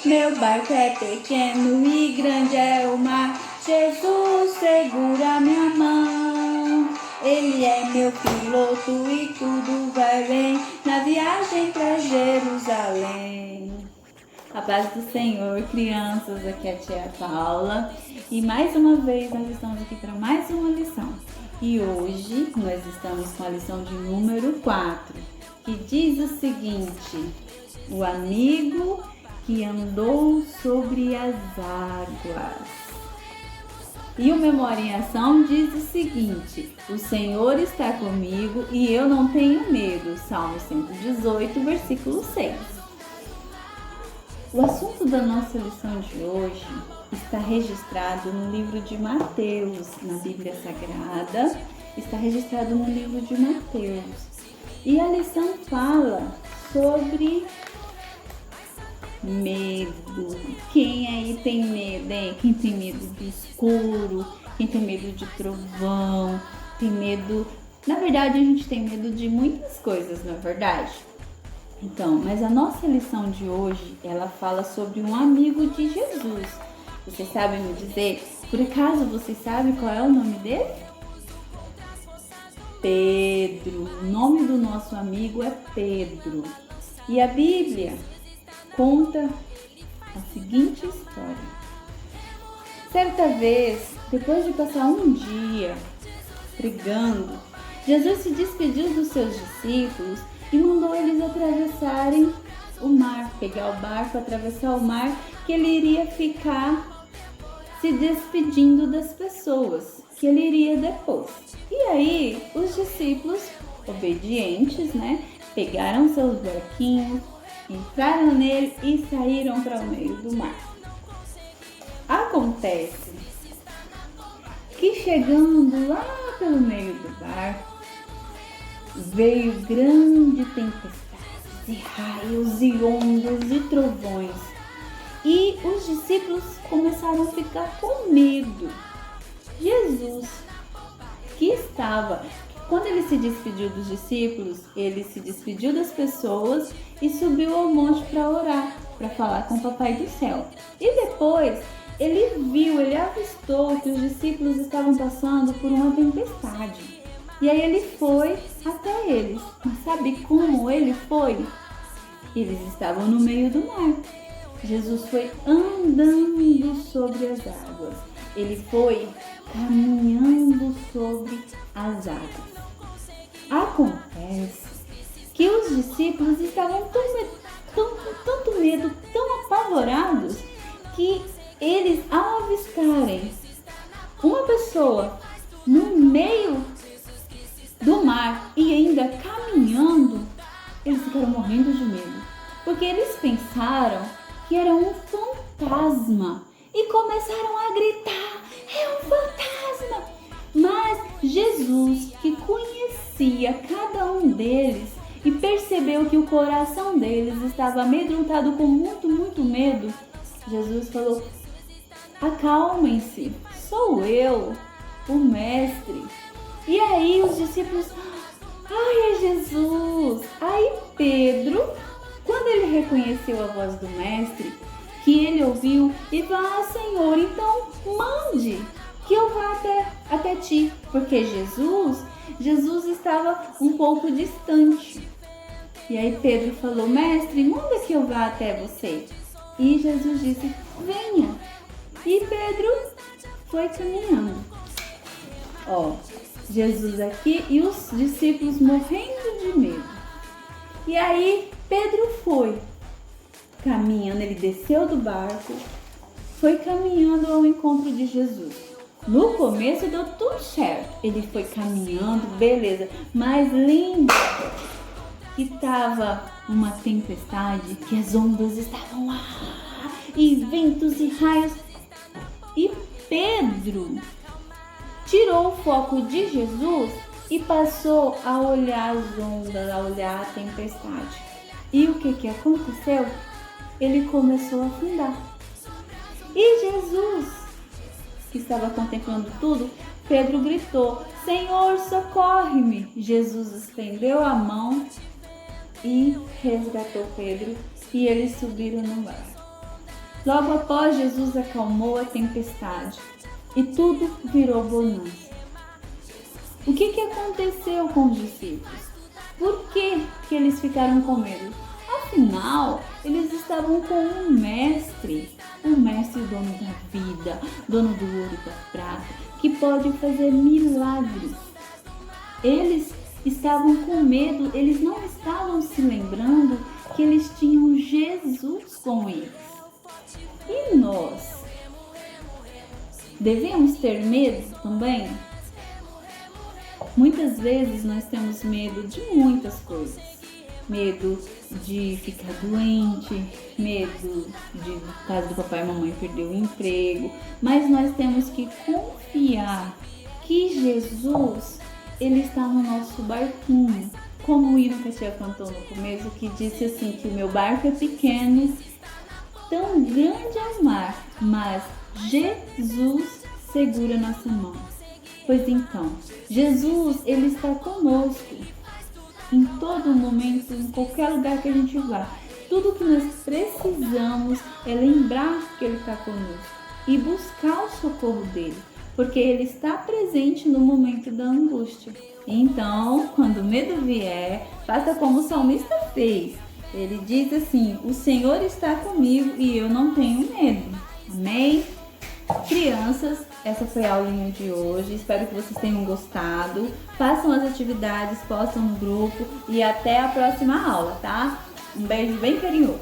Meu barco é pequeno e grande é o mar. Jesus segura minha mão. Ele é meu piloto e tudo vai bem na viagem pra Jerusalém. A paz do Senhor, crianças, aqui é a tia Paula e mais uma vez nós estamos aqui para mais uma lição. E hoje nós estamos com a lição de número 4, que diz o seguinte: o amigo que andou sobre as águas. E o Memória em Ação diz o seguinte: o Senhor está comigo e eu não tenho medo. Salmo 118, versículo 6. O assunto da nossa lição de hoje está registrado no livro de Mateus, na Bíblia Sagrada, está registrado no livro de Mateus. E a lição fala sobre medo. Quem aí tem medo, hein? Quem tem medo do escuro, quem tem medo de trovão, tem medo... Na verdade, a gente tem medo de muitas coisas, não é verdade? Então, mas a nossa lição de hoje, ela fala sobre um amigo de Jesus. Vocês sabem me dizer? Por acaso vocês sabem qual é o nome dele? Pedro. O nome do nosso amigo é Pedro. E a Bíblia conta a seguinte história. Certa vez, depois de passar um dia pregando, Jesus se despediu dos seus discípulos e mandou eles atravessarem o mar, pegar o barco, atravessar o mar, que ele iria ficar se despedindo das pessoas, que ele iria depois. E aí, os discípulos, obedientes, pegaram seus barquinhos, entraram nele e saíram para o meio do mar. Acontece que chegando lá pelo meio do barco, veio grande tempestade, e raios, e ondas, e trovões. E os discípulos começaram a ficar com medo. Jesus, quando ele se despediu dos discípulos, ele se despediu das pessoas e subiu ao monte para orar, para falar com o Papai do Céu. E depois ele avistou que os discípulos estavam passando por uma tempestade. E aí ele foi até eles. Mas sabe como ele foi? Eles estavam no meio do mar. Jesus foi andando sobre as águas. Ele foi caminhando sobre as águas. Acontece que os discípulos estavam com tanto medo, tão apavorados, que eles, ao avistarem uma pessoa no meio do mar e ainda caminhando, eles ficaram morrendo de medo, porque eles pensaram que era um fantasma e começaram a gritar: é um fantasma! Mas Jesus, que conhecia cada um deles e percebeu que o coração deles estava amedrontado com muito, muito medo, Jesus falou: acalmem-se, sou eu, o mestre. E aí os discípulos: ai, é Jesus! Aí Pedro, quando ele reconheceu a voz do mestre, que ele ouviu, e falou: ah, Senhor, então mande que eu vá até ti. Porque Jesus estava um pouco distante. E aí Pedro falou: mestre, manda que eu vá até você. E Jesus disse: venha. E Pedro foi caminhando. Jesus aqui e os discípulos morrendo de medo. E aí Pedro foi caminhando, ele desceu do barco, foi caminhando ao encontro de Jesus. No começo deu tudo certo, ele foi caminhando, beleza, mas lembra que estava uma tempestade, que as ondas estavam lá, e ventos e raios, e Pedro tirou o foco de Jesus e passou a olhar as ondas, a olhar a tempestade. E o que aconteceu? Ele começou a afundar. E Jesus, que estava contemplando tudo, Pedro gritou: Senhor, socorre-me! Jesus estendeu a mão e resgatou Pedro e eles subiram no barco. Logo após, Jesus acalmou a tempestade e tudo virou bonança. O que aconteceu com os discípulos? Por que eles ficaram com medo? Afinal, eles estavam com o mestre dono da vida, dono do ouro e da prata, que pode fazer milagres. Eles estavam com medo, eles não estavam se lembrando que eles tinham Jesus com eles. E nós? Devemos ter medo também? Muitas vezes nós temos medo de muitas coisas. Medo de ficar doente, medo de, no caso do papai e mamãe, perder o emprego. Mas nós temos que confiar que Jesus, Ele está no nosso barquinho. Como o hino que a tia cantou no começo, que disse assim, que o meu barco é pequeno, tão grande é o mar, mas Jesus segura nossa mão. Pois então, Jesus, Ele está conosco em todo momento, em qualquer lugar que a gente vá. Tudo que nós precisamos é lembrar que Ele está conosco e buscar o socorro dEle, porque Ele está presente no momento da angústia. Então, quando o medo vier, faça como o salmista fez. Ele diz assim, o Senhor está comigo e eu não tenho medo. Amém? Crianças, essa foi a aulinha de hoje, espero que vocês tenham gostado. Façam as atividades, postam no grupo e até a próxima aula, tá? Um beijo bem carinhoso.